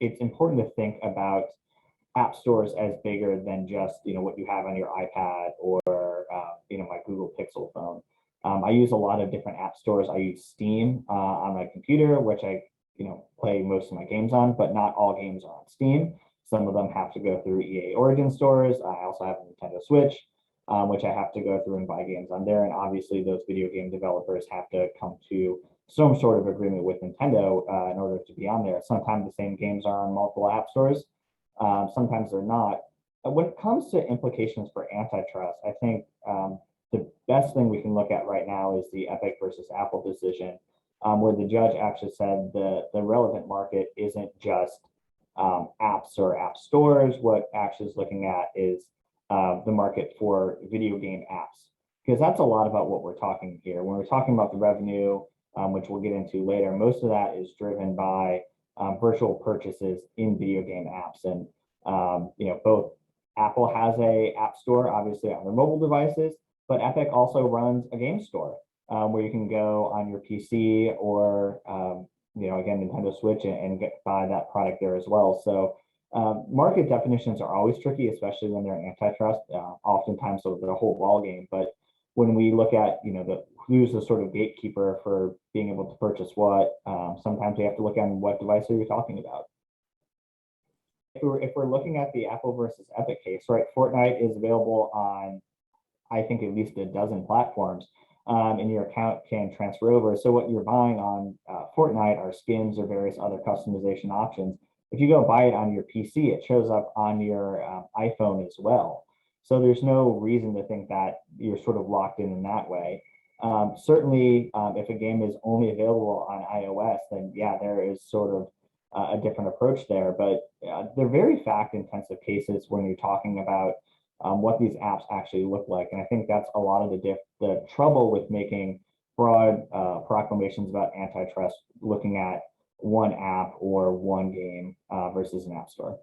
it's important to think about app stores as bigger than just what you have on your iPad or my Google Pixel phone. I use a lot of different app stores. I use Steam on my computer, which I play most of my games on, but not all games are on Steam. Some of them have to go through EA Origin stores. I also have a Nintendo Switch, which I have to go through and buy games on there. And obviously, those video game developers have to come to some sort of agreement with Nintendo in order to be on there. Sometimes the same games are on multiple app stores. Sometimes they're not. When it comes to implications for antitrust, I think the best thing we can look at right now is the Epic versus Apple decision, where the judge actually said the relevant market isn't just apps or app stores. What actually is looking at is the market for video game apps, because that's a lot about what we're talking here. When we're talking about the revenue, which we'll get into later, most of that is driven by virtual purchases in video game apps. And both Apple has a app store, obviously on their mobile devices, but Epic also runs a game store where you can go on your PC or again Nintendo Switch and buy that product there as well. So market definitions are always tricky, especially when they're antitrust. Oftentimes they're the whole ball game. But when we look at who's the sort of gatekeeper for being able to purchase what, sometimes we have to look at what device are you talking about. If we're looking at the Apple versus Epic case, right, Fortnite is available on, I think, at least a dozen platforms, and your account can transfer over. So what you're buying on Fortnite are skins or various other customization options. If you go buy it on your PC, it shows up on your iPhone as well. So there's no reason to think that you're sort of locked in that way. Certainly, if a game is only available on iOS, then yeah, there is sort of a different approach there. But they're very fact-intensive cases when you're talking about what these apps actually look like. And I think that's a lot of the trouble with making broad proclamations about antitrust, looking at one app or one game versus an app store.